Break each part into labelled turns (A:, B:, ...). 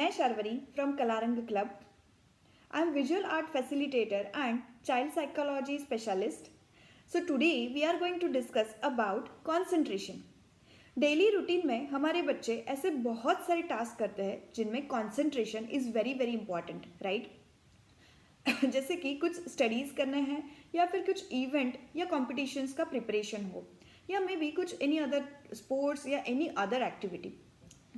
A: मैं Sharvari from Kalarang Club. I am visual art facilitator and child psychology specialist. So today we are going to discuss about concentration. Daily routine में हमारे बच्चे ऐसे बहुत सारे task करते हैं जिनमें concentration is very very important, right? जैसे कि कुछ स्टडीज़ करने हैं या फिर कुछ इवेंट या कॉम्पिटिशन्स का प्रिपरेशन हो या मे बी कुछ एनी अदर स्पोर्ट्स या एनी अदर एक्टिविटी।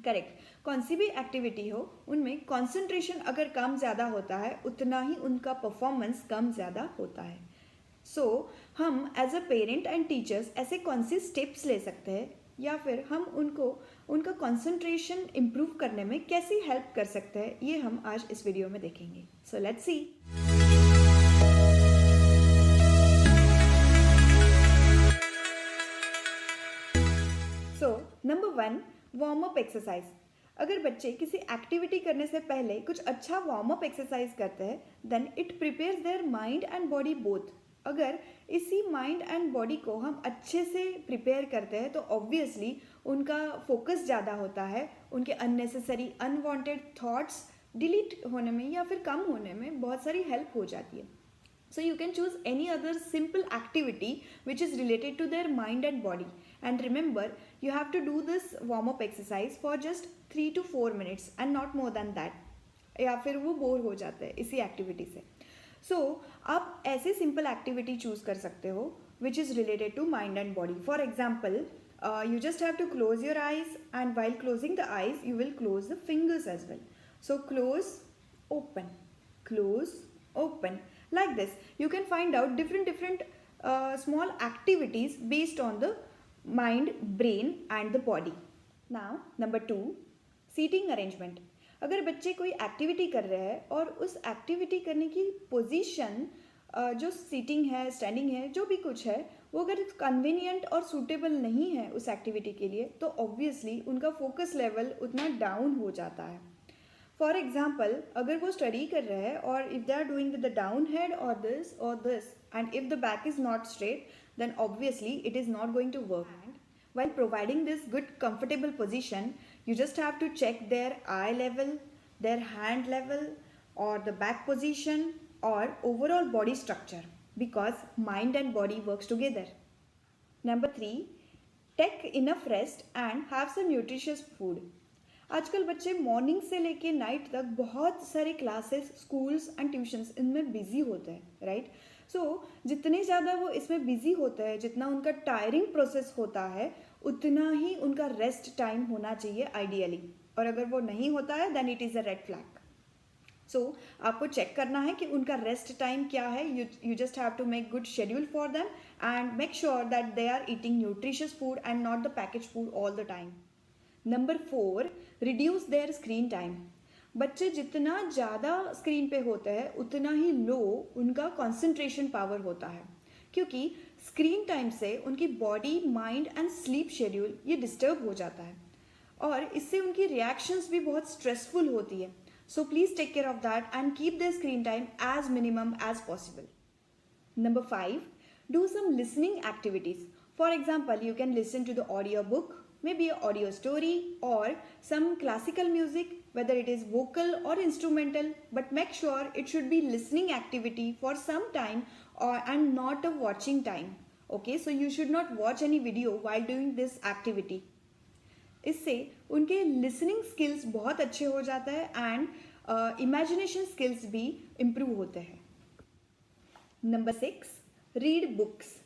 A: करेक्ट, कौन सी भी एक्टिविटी हो उनमें कंसंट्रेशन अगर कम ज़्यादा होता है उतना ही उनका परफॉर्मेंस कम ज़्यादा होता है। सो हम as a parent and teachers ऐसे कौन से स्टेप्स ले सकते हैं या फिर हम उनको उनका कंसंट्रेशन इम्प्रूव करने में कैसे हेल्प कर सकते हैं, ये हम आज इस वीडियो में देखेंगे। So let's see. So number 1, warm up exercise. अगर बच्चे किसी एक्टिविटी करने से पहले कुछ अच्छा वार्म अप एक्सरसाइज करते हैं then it prepares their mind and body both. अगर इसी माइंड एंड बॉडी को हम अच्छे से प्रिपेयर करते हैं तो ऑब्वियसली उनका फोकस ज़्यादा होता है, उनके अननेसेसरी अनवांटेड थॉट्स डिलीट होने में या फिर कम होने में बहुत सारी हेल्प हो जाती है। So you can choose any other simple activity which is related to their mind and body. And remember, you have to do this warm-up exercise for just 3 to 4 minutes and not more than that. या फिर वो bore हो जाते हैं इसी activity से। So आप ऐसे simple activity choose कर सकते हो which is related to mind and body. For example, you just have to close your eyes and while closing the eyes, you will close the fingers as well. So close, open, close, open. Like this, you can find out different small activities based on the mind, brain and the body. Now, number 2, seating arrangement. अगर बच्चे कोई activity कर रहे हैं और उस activity करने की पोजीशन जो सीटिंग है, स्टैंडिंग है, जो भी कुछ है, वो अगर कन्वीनियंट और सूटेबल नहीं है उस एक्टिविटी के लिए तो ऑब्वियसली उनका फोकस लेवल उतना डाउन हो जाता है। फॉर एग्जाम्पल, अगर वो स्टडी कर रहे हैं और if they are doing with the down head और this end if the back is not straight then obviously it is not going to work. While providing this good comfortable position, you just have to check their eye level, their hand level or the back position or overall body structure because mind and body works together. Number 3, take enough rest and have some nutritious food. आजकल बच्चे morning से लेके night तक बहुत सारे classes, schools and tuitions इनमें busy होते हैं, राइट? सो जितने ज़्यादा वो इसमें बिजी होते हैं, जितना उनका टायरिंग प्रोसेस होता है उतना ही उनका रेस्ट टाइम होना चाहिए आइडियली, और अगर वो नहीं होता है then it is a red flag. So आपको चेक करना है कि उनका रेस्ट टाइम क्या है। You just have to make good schedule for them and make sure that they are eating nutritious food and not the package food all the time. Number 4, reduce their screen time. बच्चे जितना ज़्यादा screen पे होते हैं उतना ही लो उनका concentration power होता है, क्योंकि स्क्रीन टाइम से उनकी body, mind and sleep schedule ये डिस्टर्ब हो जाता है और इससे उनकी रिएक्शंस भी बहुत स्ट्रेसफुल होती है। So please take care of that and keep their screen time as minimum as possible. Number 5, do some listening activities. For example, you can listen to the audio book, maybe an audio story or some classical music, whether it is vocal or instrumental, but make sure it should be listening activity for some time and not a watching time. Okay, so you should not watch any video while doing this activity. इससे उनके listening skills बहुत अच्छे हो जाते हैं and imagination skills भी improve होते हैं। Number 6, read books.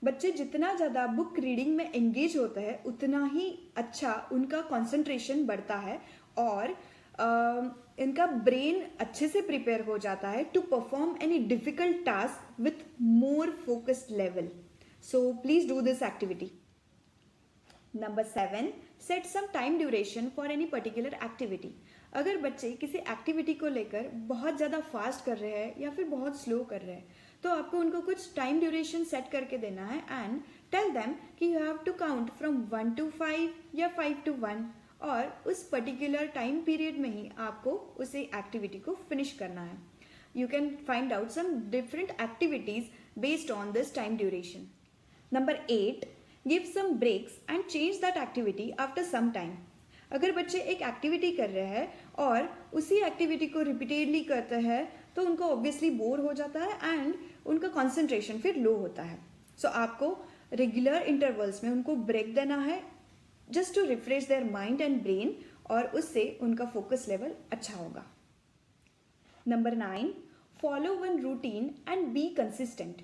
A: बच्चे जितना ज़्यादा बुक रीडिंग में एंगेज होते हैं उतना ही अच्छा उनका कंसंट्रेशन बढ़ता है और इनका ब्रेन अच्छे से प्रिपेयर हो जाता है to perform any difficult task with more focused level. So please do this activity. Number 7, set some time duration for any particular activity. अगर बच्चे किसी एक्टिविटी को लेकर बहुत ज़्यादा फास्ट कर रहे हैं या फिर बहुत स्लो कर रहे हैं तो आपको उनको कुछ टाइम ड्यूरेशन सेट करके देना है एंड टेल देम कि you have to count from 1 to 5 या 5 to 1 और उस पर्टिकुलर टाइम पीरियड में ही आपको उस एक्टिविटी को फिनिश करना है। You can find out some different activities based on this time duration. Number 8, give some breaks and change that activity after some time. अगर बच्चे एक एक्टिविटी कर रहे हैं और उसी एक्टिविटी को रिपीटेडली करते हैं तो उनको ऑब्वियसली बोर हो जाता है एंड उनका कंसंट्रेशन फिर लो होता है. सो आपको रेगुलर इंटरवल्स में उनको ब्रेक देना है just to refresh their mind and brain, और उससे उनका फोकस लेवल अच्छा होगा. Number 9, follow one routine and be consistent.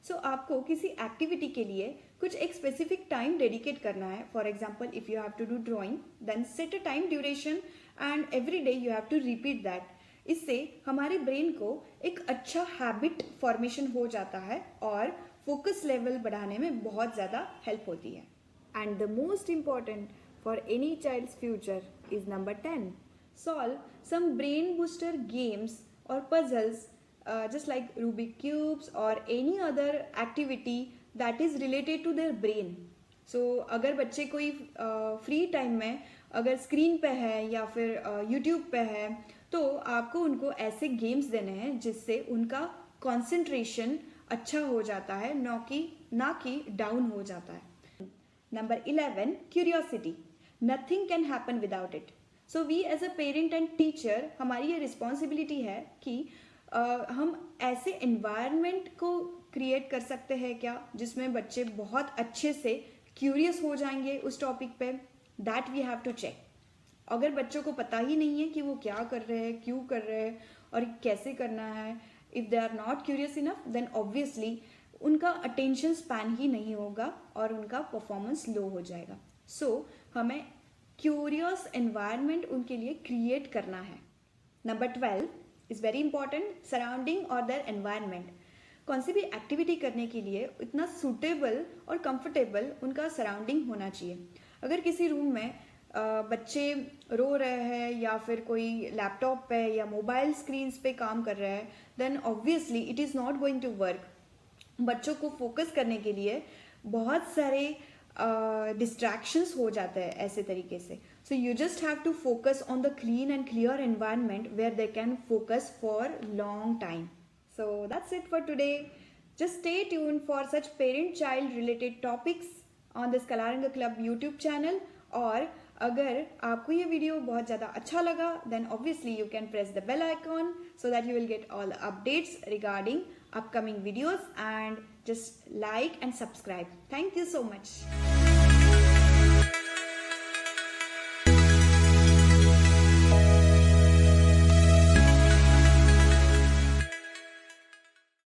A: So आपको किसी एक्टिविटी के लिए कुछ एक स्पेसिफिक टाइम डेडिकेट करना है. For example, if you have to do drawing then set a time duration and every day you have to repeat that. इससे हमारे ब्रेन को एक अच्छा हैबिट फॉर्मेशन हो जाता है और फोकस लेवल बढ़ाने में बहुत ज़्यादा हेल्प होती है. And the most important for any child's future is number 10, solve some brain booster games or puzzles just like Rubik cubes or any other activity that is related to their brain. So अगर बच्चे कोई free time में अगर screen पे है या फिर YouTube पे है तो आपको उनको ऐसे गेम्स देने हैं जिससे उनका कंसंट्रेशन अच्छा हो जाता है, ना कि डाउन हो जाता है. Number 11, curiosity. Nothing can happen without it. So we as a parent and teacher, हमारी ये रिस्पॉन्सिबिलिटी है कि हम ऐसे एनवायरनमेंट को क्रिएट कर सकते हैं क्या जिसमें बच्चे बहुत अच्छे से क्यूरियस हो जाएंगे उस टॉपिक पे. That we have to check. अगर बच्चों को पता ही नहीं है कि वो क्या कर रहे हैं, क्यों कर रहे हैं और कैसे करना है, if they are not curious enough then obviously उनका अटेंशन स्पैन ही नहीं होगा और उनका परफॉर्मेंस लो हो जाएगा. सो हमें क्यूरियस एनवायरनमेंट उनके लिए क्रिएट करना है. Number 12 is very important, surrounding और देयर एनवायरनमेंट. कौन सी भी एक्टिविटी करने के लिए इतना सूटेबल और कंफर्टेबल उनका सराउंडिंग होना चाहिए. अगर किसी रूम में बच्चे रो रहे हैं या फिर कोई लैपटॉप पे या मोबाइल स्क्रीन्स पे काम कर रहे हैं then obviously it is not going to work. बच्चों को फोकस करने के लिए बहुत सारे डिस्ट्रैक्शंस हो जाते हैं ऐसे तरीके से. So you just have to focus on the clean and clear environment where they can focus for long time. So that's it for today. Just stay tune for such parent child related topics on this Kalarang club YouTube channel. और अगर आपको ये video बहुत ज़्यादा अच्छा लगा then obviously you can press the bell icon so that you will get all the updates regarding upcoming videos, and just like and subscribe. Thank you so much.